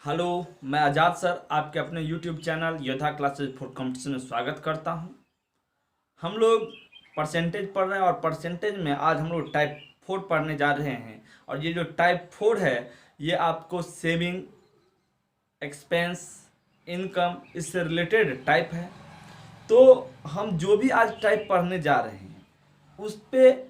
Hello. मैं आज़ाद sir आपके अपने यूट्यूब चैनल योद्धा क्लासेज फॉर कंपटीशन में स्वागत करता हूं। हम लोग परसेंटेज पढ़ रहे हैं और परसेंटेज में आज हम लोग टाइप 4 पढ़ने जा रहे हैं। और ये जो टाइप 4 है ये आपको सेविंग, एक्सपेंस, इनकम इससे रिलेटेड टाइप है। तो हम जो भी आज टाइप पढ़ने जा रहे हैं उस पे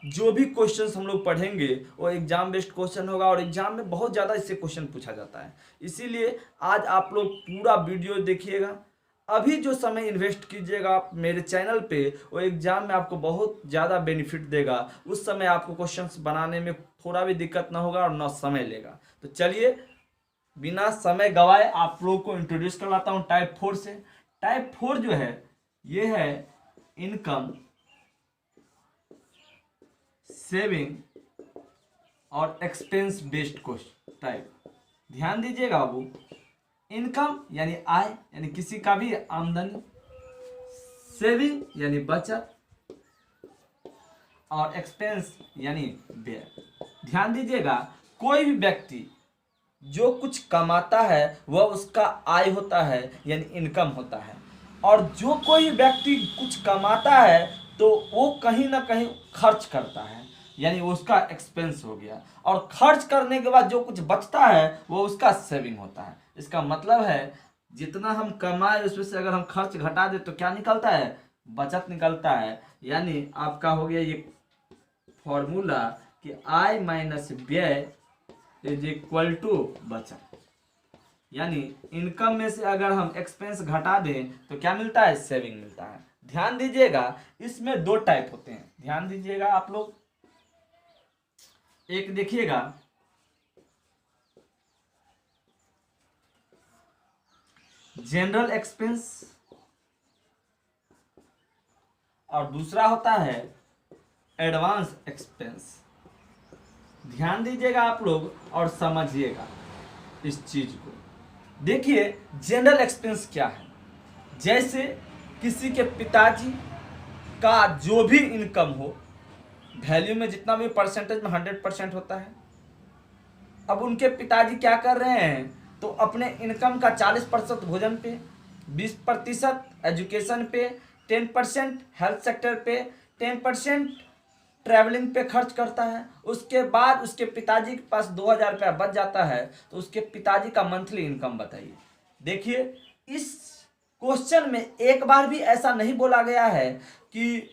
जो भी क्वेश्चंस हम लोग पढ़ेंगे वो एग्जाम बेस्ड क्वेश्चन होगा और एग्जाम में बहुत ज़्यादा इससे क्वेश्चन पूछा जाता है। इसीलिए आज आप लोग पूरा वीडियो देखिएगा। अभी जो समय इन्वेस्ट कीजिएगा आप मेरे चैनल पे वो एग्जाम में आपको बहुत ज़्यादा बेनिफिट देगा। उस समय आपको क्वेश्चंस बनाने में थोड़ा भी दिक्कत ना होगा और ना समय लेगा। तो चलिए बिना समय गवाए आप लोग को इंट्रोड्यूस करवाता हूँ टाइप 4 से। टाइप 4 जो है ये है इनकम, सेविंग और एक्सपेंस बेस्ड क्वेश्चन टाइप। ध्यान दीजिएगा बाबू, इनकम यानी आय यानी किसी का भी आमदनी, सेविंग यानी बचत और एक्सपेंस यानी व्यय। ध्यान दीजिएगा, कोई भी व्यक्ति जो कुछ कमाता है वह उसका आय होता है यानी इनकम होता है। और जो कोई व्यक्ति कुछ कमाता है तो वो कहीं ना कहीं खर्च करता है यानी उसका एक्सपेंस हो गया। और खर्च करने के बाद जो कुछ बचता है वो उसका सेविंग होता है। इसका मतलब है जितना हम कमाए उसमें से अगर हम खर्च घटा दे तो क्या निकलता है, बचत निकलता है। यानी आपका हो गया ये फॉर्मूला कि आय माइनस व्यय इज इक्वल टू बचत। यानी इनकम में से अगर हम एक्सपेंस घटा दें तो क्या मिलता है, सेविंग मिलता है। ध्यान दीजिएगा, इसमें दो टाइप होते हैं। ध्यान दीजिएगा आप लोग, एक देखिएगा जनरल एक्सपेंस और दूसरा होता है एडवांस एक्सपेंस। ध्यान दीजिएगा आप लोग और समझिएगा इस चीज को। देखिए जनरल एक्सपेंस क्या है, जैसे किसी के पिताजी का जो भी इनकम हो, वैल्यू में जितना भी परसेंटेज में 100% होता है। अब उनके पिताजी क्या कर रहे हैं तो अपने इनकम का 40% भोजन पे, 20% एजुकेशन पे, 10% हेल्थ सेक्टर पे, 10% ट्रैवलिंग पे खर्च करता है। उसके बाद उसके पिताजी के पास 2000 रुपया बच जाता है तो उसके पिताजी का मंथली इनकम बताइए। देखिए इस क्वेश्चन में एक बार भी ऐसा नहीं बोला गया है कि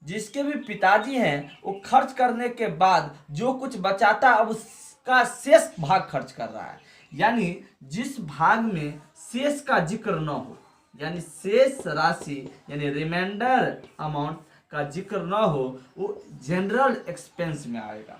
जिसके भी पिताजी हैं वो खर्च करने के बाद जो कुछ बचाता है अब उसका शेष भाग खर्च कर रहा है। यानी जिस भाग में शेष का जिक्र न हो, यानी शेष राशि यानी रिमाइंडर अमाउंट का जिक्र ना हो, वो जनरल एक्सपेंस में आएगा।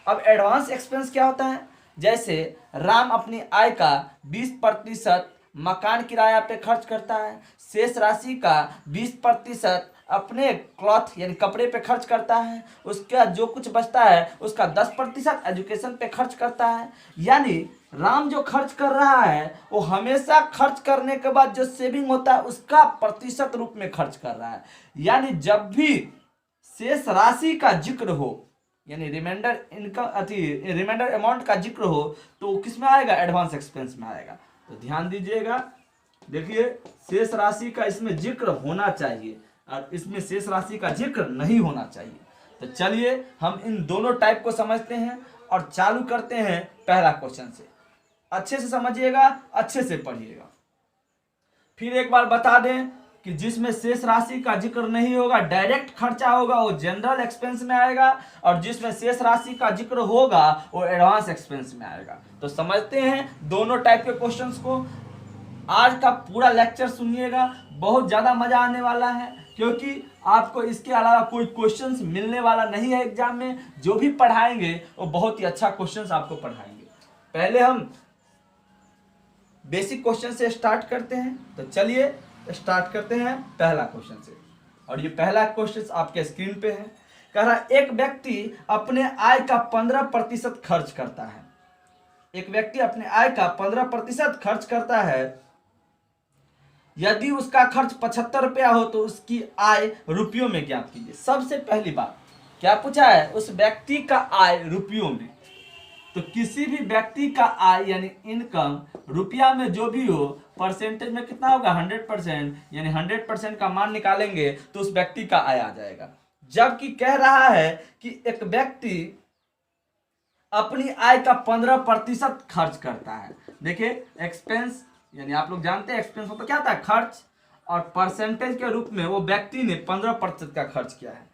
अब एडवांस एक्सपेंस क्या होता है, जैसे राम अपनी आय का 20% मकान किराया पे खर्च करता है, शेष राशि का 20% अपने क्लॉथ यानी कपड़े पे खर्च करता है, उसका जो कुछ बचता है उसका 10% एजुकेशन पे खर्च करता है। यानी राम जो खर्च कर रहा है वो हमेशा खर्च करने के बाद जो सेविंग होता है उसका प्रतिशत रूप में खर्च कर रहा है। यानी जब भी शेष राशि का जिक्र हो यानी रिमाइंडर इनकम रिमाइंडर अमाउंट का जिक्र हो तो किस में आएगा, एडवांस एक्सपेंस में आएगा। तो ध्यान दीजिएगा, देखिए शेष राशि का इसमें जिक्र होना चाहिए और इसमें शेष राशि का जिक्र नहीं होना चाहिए। तो चलिए हम इन दोनों टाइप को समझते हैं और चालू करते हैं पहला क्वेश्चन से। अच्छे से समझिएगा, अच्छे से पढ़िएगा। फिर एक बार बता दें कि जिसमें शेष राशि का जिक्र नहीं होगा, डायरेक्ट खर्चा होगा, वो जनरल एक्सपेंस में आएगा और जिसमें शेष राशि का जिक्र होगा वो एडवांस एक्सपेंस में आएगा। तो समझते हैं दोनों टाइप के क्वेश्चंस को। आज का पूरा लेक्चर सुनिएगा, बहुत ज़्यादा मजा आने वाला है क्योंकि आपको इसके अलावा कोई क्वेश्चंस मिलने वाला नहीं है एग्जाम में। जो भी पढ़ाएंगे वो बहुत ही अच्छा क्वेश्चंस आपको पढ़ाएंगे। पहले हम बेसिक क्वेश्चन से स्टार्ट करते हैं। तो चलिए स्टार्ट करते हैं पहला क्वेश्चन से। और ये पहला क्वेश्चन आपके स्क्रीन पे है। कह रहा एक व्यक्ति अपने आय का 15% खर्च करता है। एक व्यक्ति अपने आय का 15% खर्च करता है। यदि उसका खर्च 75 रुपया हो तो उसकी आय रुपयों में ज्ञात कीजिए। सबसे पहली बात क्या पूछा है, उस व्यक्ति का आय रुपयों में। तो किसी भी व्यक्ति का आय यानी इनकम रुपया में जो भी हो परसेंटेज में कितना होगा 100%, यानी 100% का मान निकालेंगे तो उस व्यक्ति का आय आ जाएगा। जबकि कह रहा है कि एक व्यक्ति अपनी आय का 15% खर्च करता है। देखिए एक्सपेंस यानी आप लोग जानते हैं एक्सपेंस मतलब क्या होता है, खर्च, और परसेंटेज के रूप में वो व्यक्ति ने 15% का खर्च किया है।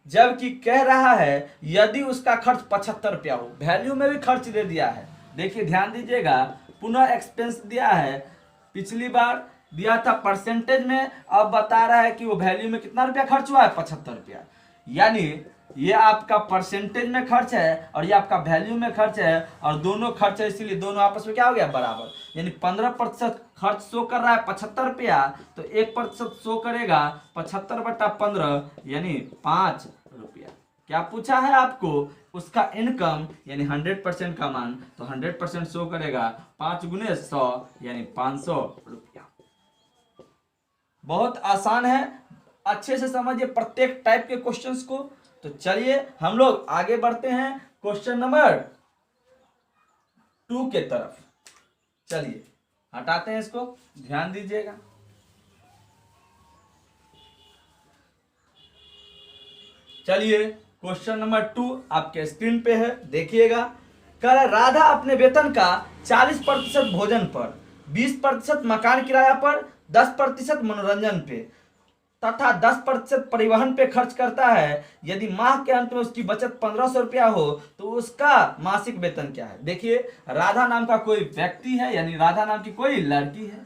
जबकि कह रहा है यदि उसका खर्च 75 रुपया हो, वैल्यू में भी खर्च दे दिया है। देखिए ध्यान दीजिएगा, पुनः एक्सपेंस दिया है, पिछली बार दिया था परसेंटेज में, अब बता रहा है कि वो वैल्यू में कितना रुपया खर्च हुआ है, 75 रुपया। यानी ये आपका परसेंटेज में खर्च है और ये आपका वैल्यू में खर्च है, और दोनों खर्च है, इसीलिए दोनों आपस में क्या हो गया, बराबर। यानी 15% खर्च शो कर रहा है 75 रुपया, तो 1% शो करेगा 75/15 यानी 5 रुपया। क्या पूछा है आपको, उसका इनकम यानी 100% का मान, तो 100% शो करेगा 5 × 100 यानी 500 रुपया। बहुत आसान है, अच्छे से समझिए प्रत्येक टाइप के क्वेश्चंस को। तो चलिए हम लोग आगे बढ़ते हैं क्वेश्चन नंबर 2 के तरफ। चलिए हटाते हैं इसको, ध्यान दीजिएगा। चलिए क्वेश्चन नंबर 2 आपके स्क्रीन पे है, देखिएगा। कह रहा है राधा अपने वेतन का 40% भोजन पर, 20% मकान किराया पर, 10% मनोरंजन पे तथा 10% परिवहन पे खर्च करता है। यदि माह के अंत में उसकी बचत 1500 रुपया हो तो उसका मासिक वेतन क्या है। देखिए राधा नाम का कोई व्यक्ति है, यानी राधा नाम की कोई लड़की है,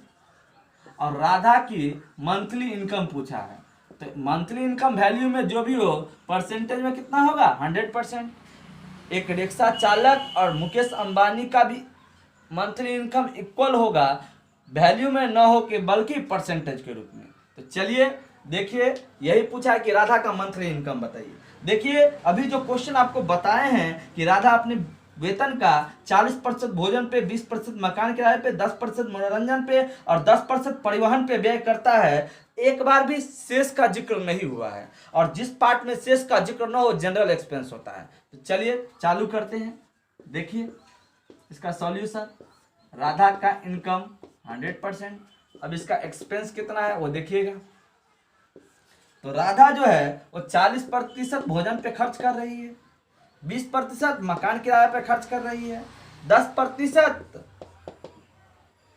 और राधा की मंथली इनकम पूछा है। तो मंथली इनकम वैल्यू में जो भी हो परसेंटेज में कितना होगा, 100%। एक रिक्शा चालक और मुकेश अंबानी का भी मंथली इनकम इक्वल होगा, वैल्यू में न हो के बल्कि परसेंटेज के रूप में। तो चलिए देखिए यही पूछा है कि राधा का मंथली इनकम बताइए। देखिए अभी जो क्वेश्चन आपको बताए हैं कि राधा अपने वेतन का 40% भोजन पे, 20% मकान किराए पे, 10% मनोरंजन पे और 10% परिवहन पे व्यय करता है, एक बार भी शेष का जिक्र नहीं हुआ है, और जिस पार्ट में शेष का जिक्र न हो जनरल एक्सपेंस होता है। तो चलिए चालू करते हैं। देखिए इसका सॉल्यूशन, राधा का इनकम 100%, अब इसका एक्सपेंस कितना है वो देखिएगा। तो राधा जो है वो 40% भोजन पे खर्च कर रही है, 20% मकान किराए पे खर्च कर रही है, 10%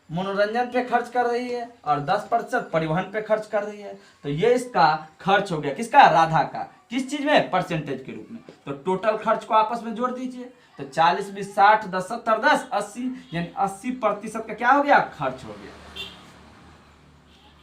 मनोरंजन पे खर्च कर रही है और 10% परिवहन पे खर्च कर रही है। तो ये इसका खर्च हो गया, किसका, राधा का। किस चीज में, परसेंटेज के रूप में। तो टोटल खर्च को आपस में जोड़ दीजिए, तो 40, 20, 60, 10, 70, 10, 80 यानी 80% का क्या हो गया, खर्च हो गया।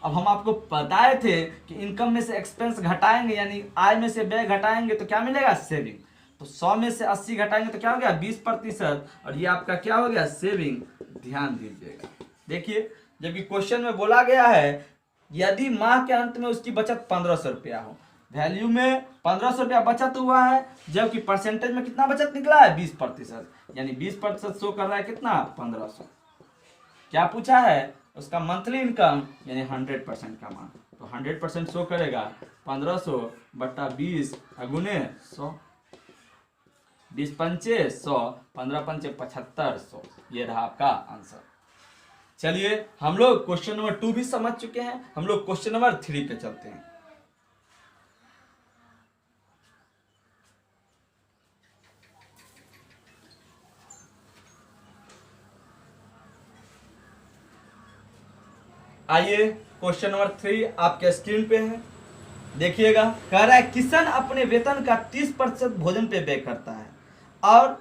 अब हम आपको बताए थे कि इनकम में से एक्सपेंस घटाएंगे यानी आय में से व्यय घटाएंगे तो क्या मिलेगा, सेविंग। तो 100 में से 80 घटाएंगे तो क्या हो गया, 20%, और ये आपका क्या हो गया, सेविंग। ध्यान दीजिएगा। देखिए जबकि क्वेश्चन में बोला गया है यदि माह के अंत में उसकी बचत 1500 रुपया हो, वैल्यू में 1500 रुपया बचत हुआ है, जबकि परसेंटेज में कितना बचत निकला है, 20%, यानी 20% शो कर रहा है कितना, 1500। क्या पूछा है, उसका मंथली इनकम यानी 100% का मान, तो 100% शो करेगा 1500/20 गुने 100, 20 पंचे 100, 15 पंचे 75, 100। ये रहा आपका आंसर। चलिए हम लोग क्वेश्चन नंबर 2 भी समझ चुके हैं, हम लोग क्वेश्चन नंबर 3 पे चलते हैं। आइए क्वेश्चन नंबर 3 आपके स्क्रीन पे है, देखिएगा। कह रहा है किशन अपने वेतन का 30% भोजन पे व्यय करता है और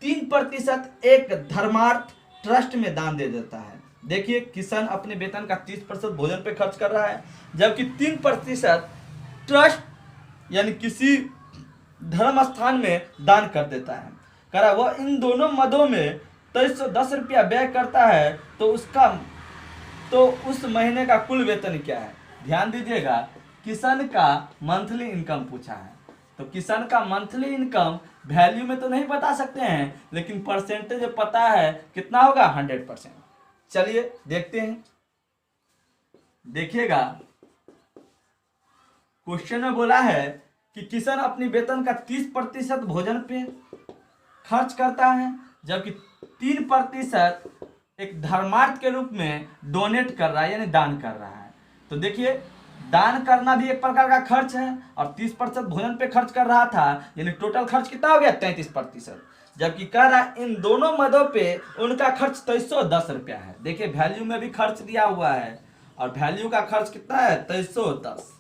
3% एक धर्मार्थ ट्रस्ट में दान दे देता है। देखिए किशन अपने वेतन का 30% भोजन पे खर्च कर रहा है, जबकि 3% ट्रस्ट यानी किसी धर्म स्थान में दान कर देता है। कह रहा है वह इन दोनों मदों में 2310 रुपया व्यय करता है, तो उस महीने का कुल वेतन क्या है। ध्यान दीजिएगा, किशन का मंथली इनकम पूछा है, तो किशन का मंथली इनकम वैल्यू में तो नहीं बता सकते हैं, लेकिन परसेंटेज पता है कितना होगा, 100%। चलिए देखते हैं, देखिएगा क्वेश्चन में बोला है कि किशन अपनी वेतन का 30% भोजन पे खर्च करता है जबकि 3% एक धर्मार्थ के रूप में डोनेट कर रहा है, यानी दान कर रहा है। तो देखिए, दान करना भी एक प्रकार का खर्च है, और 30% भोजन पे खर्च कर रहा था, यानी टोटल खर्च कितना हो गया 33%। जबकि कह रहा है इन दोनों मदों पे उनका खर्च 2310 रुपया है। देखिए, वैल्यू में भी खर्च दिया हुआ है, और वैल्यू का खर्च कितना है 2310।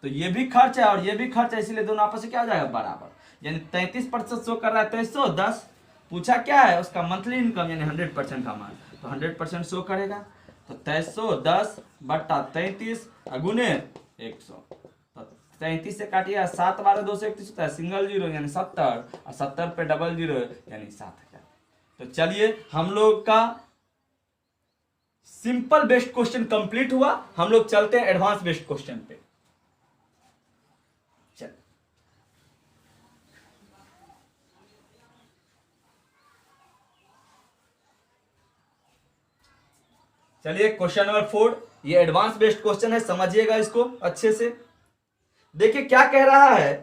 तो ये भी खर्च है और ये भी खर्च है, इसलिए दोनों आपस में क्या हो जाएगा बराबर, यानी 33% शो कर रहा है 2310। पूछा क्या है उसका मंथली इनकम, यानी 100% का मान, तो 100% शो करेगा। तो 2310 बट्टा 33 गुने 100, तो 33 से काटिए 7 12 231 होता है, सिंगल जीरो यानी 70, और 70 पे डबल जीरो यानी 7000। तो चलिए, हम लोग का सिंपल बेस्ड क्वेश्चन कंप्लीट हुआ। हम लोग चलते हैं एडवांस बेस्ड क्वेश्चन पे। चलिए, क्वेश्चन नंबर 4, ये एडवांस बेस्ड क्वेश्चन है, समझिएगा इसको अच्छे से। देखिए क्या कह रहा है,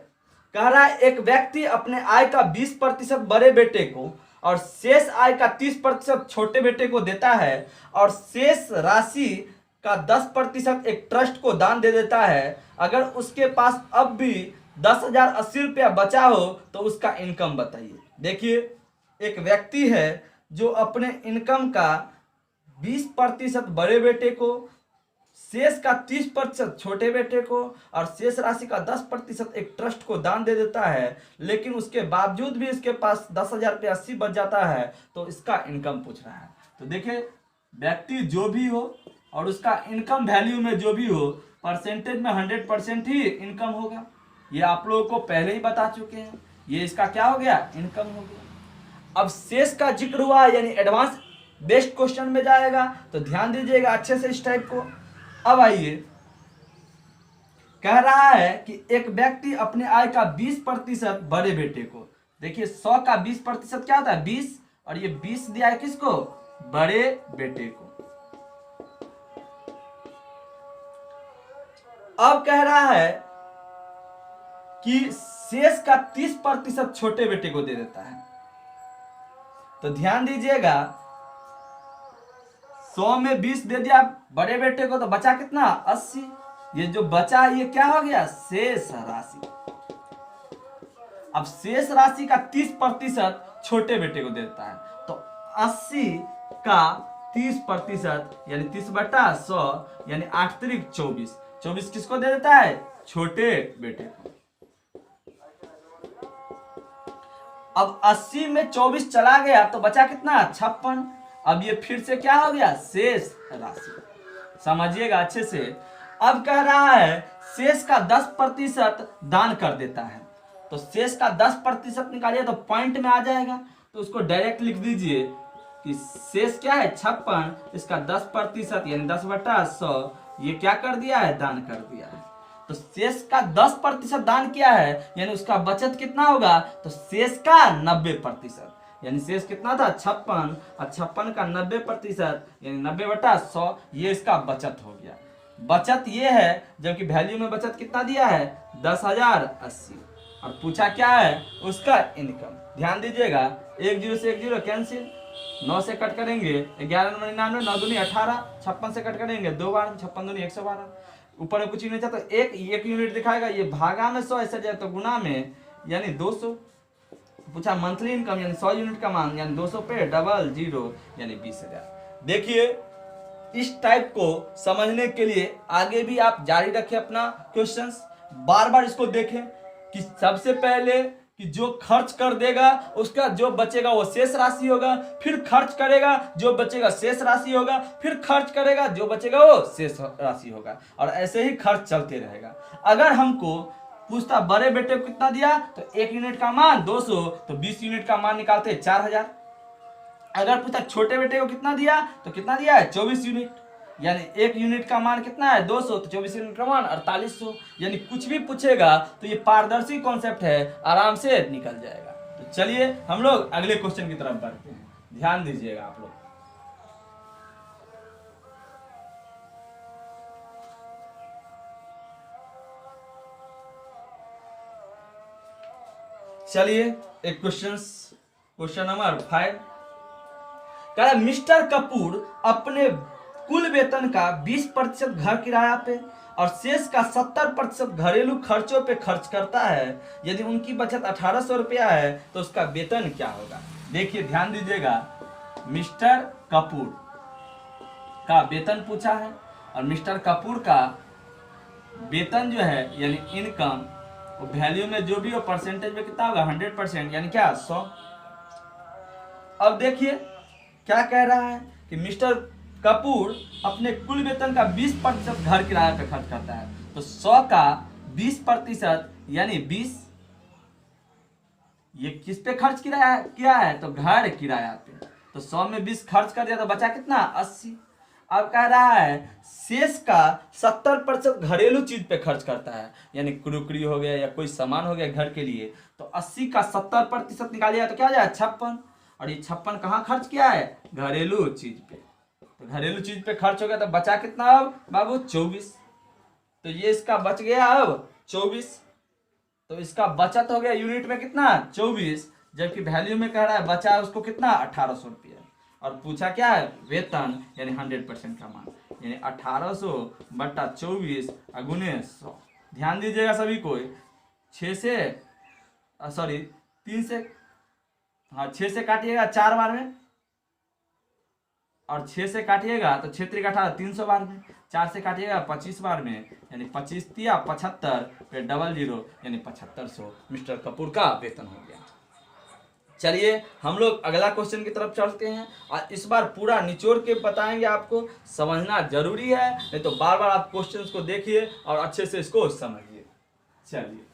कह रहा है एक व्यक्ति अपने आय का 20% बड़े बेटे को और शेष आय का 30% छोटे बेटे को देता है, और शेष राशि का 10% एक ट्रस्ट को दान दे देता है। अगर उसके पास अब भी 10,080 रुपया बचा हो तो उसका इनकम बताइए। देखिए, एक व्यक्ति है जो अपने इनकम का 20% बड़े बेटे को, शेष का 30% छोटे बेटे को, और शेष राशि का 10% एक ट्रस्ट को दान दे देता है, लेकिन उसके बावजूद भी इसके पास 10,080 बच जाता है, तो इसका इनकम पूछ रहा है। तो देखिए, व्यक्ति जो भी हो और उसका इनकम वैल्यू में जो भी हो, परसेंटेज में 100% ही इनकम होगा। ये आप लोगों को पहले ही बता चुके हैं। ये इसका क्या हो गया, इनकम हो गया। अब शेष का जिक्र हुआ, यानी एडवांस बेस्ट क्वेश्चन में जाएगा, तो ध्यान दीजिएगा अच्छे से इस टाइप को। अब आइए, कह रहा है कि एक व्यक्ति अपने आय का 20% बड़े बेटे को, देखिए 100 का 20% क्या होता है 20, और ये 20 दिया है किसको, बड़े बेटे को। अब कह रहा है कि शेष का 30% छोटे बेटे को दे देता है। तो ध्यान दीजिएगा, 100 में 20 दे दिया बड़े बेटे को, तो बचा कितना 80। ये जो बचा ये क्या हो गया, शेष राशि। अब शेष राशि का 30% छोटे बेटे को देता है, तो 80 का 30% यानी 30/100 यानी 8 त्रिक 24, 24 किसको दे देता है, छोटे बेटे को। अब 80 में 24 चला गया तो बचा कितना 56। अब ये फिर से क्या हो गया, शेष राशि। समझिएगा अच्छे से। अब कह रहा है शेष का 10% दान कर देता है, तो शेष का 10% निकालिए तो पॉइंट में आ जाएगा, तो उसको डायरेक्ट लिख दीजिए कि शेष क्या है 56, इसका 10% यानी 10/100 ये क्या कर दिया है, दान कर दिया है। तो शेष का 10% दान किया है, यानी उसका बचत कितना होगा, तो शेष का 90%, यानी शेष कितना था 56, और 56 का 90% यानी 90/100, ये इसका बचत हो गया। बचत ये है, जबकि वैल्यू में बचत कितना दिया है 10,080, और पूछा क्या है उसका इनकम। ध्यान दीजिएगा, 1 0 से 1 0 कैंसिल, 9 से कट करेंगे 11 9 99, 9 दूनी 18, 56 से कट करेंगे 2 बार, 56 दूनी 112। ऊपर में कुछ नहीं था तो एक यूनिट दिखाएगा, ये भागा में 100 ऐसे जाए तो गुना में यानी 200। पूछा मंथली इनकम यानी 100 यूनिट का मान, यानी 200 पे डबल जीरो यानी 20,000। देखिए, इस टाइप को समझने के लिए आगे भी आप जारी रखें अपना क्वेश्चंस, बार बार इसको देखें कि सबसे पहले कि जो खर्च कर देगा उसका जो बचेगा वो शेष राशि होगा, फिर खर्च करेगा जो बचेगा शेष राशि होगा, फिर खर्च करेगा जो बचेगा वो शेष राशि होगा, और ऐसे ही खर्च चलते रहेगा। अगर हमको पूछता बड़े बेटे को कितना दिया, तो 1 यूनिट का मान 200, तो 20 यूनिट का मान निकालते हैं 4,000। अगर पूछता छोटे बेटे को कितना दिया, तो कितना दिया है 24 यूनिट, यानी 1 यूनिट का मान कितना है 200, तो 24 यूनिट का मान 4800। यानी कुछ भी पूछेगा तो ये पारदर्शी कॉन्सेप्ट है, आराम से निकल जाएगा। तो चलिए हम लोग अगले क्वेश्चन की तरफ बढ़ते हैं, ध्यान दीजिएगा आप लोग। चलिए एक क्वेश्चन नंबर 5 कह रहा है मिस्टर कपूर अपने कुल वेतन का 20% घर किराया पे और शेष का 70% घरेलू खर्चों पे खर्च करता है। यदि उनकी बचत 1800 रुपया है तो उसका वेतन क्या होगा। देखिए ध्यान दीजिएगा, मिस्टर कपूर का वेतन पूछा है और मिस्टर कपूर का वेतन जो है यानी इनकम वैल्यू में जो भी हो परसेंटेज में कितना होगा 100%, यानी क्या 100। अब देखिए क्या कह रहा है कि मिस्टर कपूर अपने कुल वेतन का 20% घर किराया पे खर्च करता है। तो 100 का 20% यानी 20, ये किस पे खर्च किया है तो घर किराया पे। तो 100 में 20 खर्च कर दिया तो बचा कितना 80। अब कह रहा है शेष का 70% घरेलू चीज पे खर्च करता है, यानी क्रोकरी हो गया या कोई सामान हो गया घर के लिए। तो 80 का 70% निकालिएगा तो क्या हो जाएगा 56, और ये 56 कहाँ खर्च किया है घरेलू चीज पे। तो घरेलू चीज पे खर्च हो गया तो बचा कितना अब बाबू 24। तो ये इसका बच गया अब 24। तो इसका बचत हो गया यूनिट में कितना 24, जबकि वैल्यू में कह रहा है बचा उसको कितना 1800 रुपया। और पूछा क्या है वेतन यानी 100% का मान, यानी 1800 बट्टा 24 गुने 100। ध्यान दीजिएगा सभी को, 6 से 3 से 6 से काटिएगा 4 बार में, और 6 से काटिएगा तो 6 3 18 300 बार में, 4 से काटिएगा 25 बार में, यानी 25 तिया 75 पे 00 यानी 7500 मिस्टर कपूर का वेतन हो गया। चलिए हम लोग अगला क्वेश्चन की तरफ चलते हैं और इस बार पूरा निचोड़ के बताएंगे, आपको समझना जरूरी है, नहीं तो बार बार आप क्वेश्चंस को देखिए और अच्छे से इसको समझिए। चलिए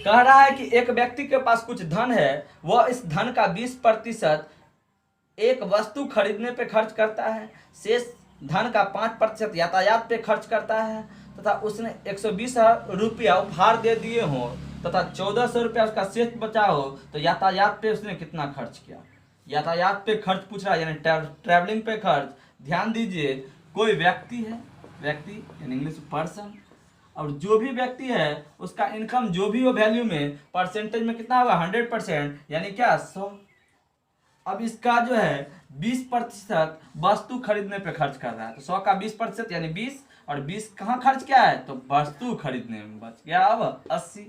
कह रहा है कि एक व्यक्ति के पास कुछ धन है, वह इस धन का 20% एक वस्तु खरीदने पे खर्च करता है, शेष धन का 5% यातायात पे खर्च करता है, तथा उसने 120 रुपया उपहार दे दिए हो तथा 1400 रुपया उसका शेष बचा हो, तो यातायात पे उसने कितना खर्च किया। यातायात पे खर्च पूछ रहा है यानी ट्रैवलिंग पे खर्च। ध्यान दीजिए, कोई व्यक्ति है, व्यक्ति यानी इंग्लिश पर्सन, और जो भी व्यक्ति है उसका इनकम जो भी हो वैल्यू में परसेंटेज में कितना होगा 100%, यानी क्या 100। अब इसका जो है 20% वस्तु खरीदने पे खर्च कर रहा है, तो 100 का 20% यानी 20, और 20 कहाँ खर्च किया है तो वस्तु खरीदने में बच गया अब 80।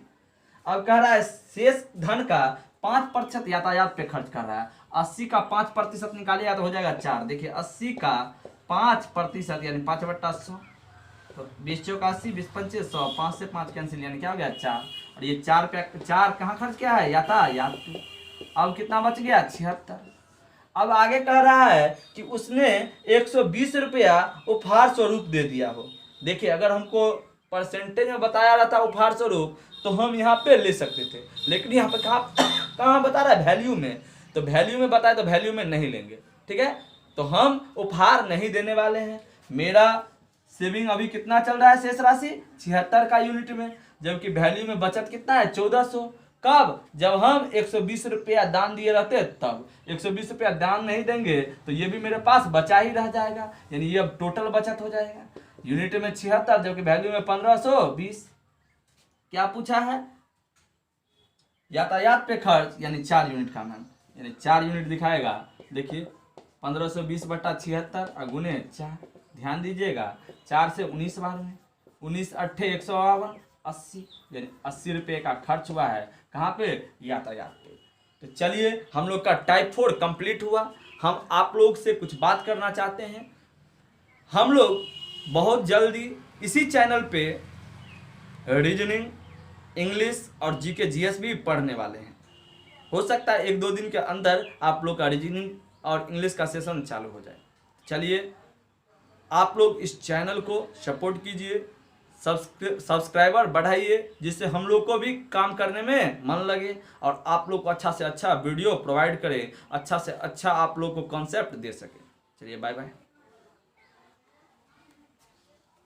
अब कह रहा है शेष धन का 5% यातायात पे खर्च कर रहा है, 80 का 5% निकालिएगा तो हो जाएगा 4। देखिए 80 का 5% यानी 5/100, तो 20 चौका 80, 20 पंचे 100, 5 से 5 कैंसिल यानी क्या हो गया 4, और ये 4 कहाँ खर्च किया है यातायात पे। अब कितना बच गया 76। अब आगे कह रहा है कि उसने 120 रुपया उपहार स्वरूप दे दिया हो। देखिए अगर हमको परसेंटेज में बताया रहता उपहार स्वरूप तो हम यहाँ पे ले सकते थे, लेकिन यहाँ पे कहाँ बता रहा है वैल्यू में, तो वैल्यू में बताया तो वैल्यू में नहीं लेंगे, ठीक है। तो हम उपहार नहीं देने वाले हैं। मेरा सेविंग अभी कितना चल रहा है शेष राशि 76 का यूनिट में, जबकि वैल्यू में बचत कितना है 1400। कब, जब हम 120 रुपया दान दिए रहते तब। 120 रुपया दान नहीं देंगे तो ये भी मेरे पास बचा ही रह जाएगा, यानी ये अब टोटल बचत हो जाएगा। यूनिट में 76 जबकि वैल्यू में 1520। क्या पूछा है यातायात पे खर्च यानी 4 यूनिट का मान, यानी 4 यूनिट दिखाएगा। देखिए 1520/76 और गुने 4। ध्यान दीजिएगा 4 से 19 बार में, 19 अट्ठे 152 80, यानी 80 रुपये का खर्च हुआ है कहाँ पे यातायात पे। तो चलिए हम लोग का टाइप 4 कंप्लीट हुआ। हम आप लोग से कुछ बात करना चाहते हैं। हम लोग बहुत जल्दी इसी चैनल पे रीजनिंग, इंग्लिश और जीके जीएस भी पढ़ने वाले हैं। हो सकता है 1-2 दिन के अंदर आप लोग का रीजनिंग और इंग्लिश का सेशन चालू हो जाए। चलिए आप लोग इस चैनल को सपोर्ट कीजिए, सब्सक्राइबर बढ़ाइए, जिससे हम लोग को भी काम करने में मन लगे और आप लोग को अच्छा से अच्छा वीडियो प्रोवाइड करें, अच्छा से अच्छा आप लोग को कॉन्सेप्ट दे सके। चलिए बाय बाय।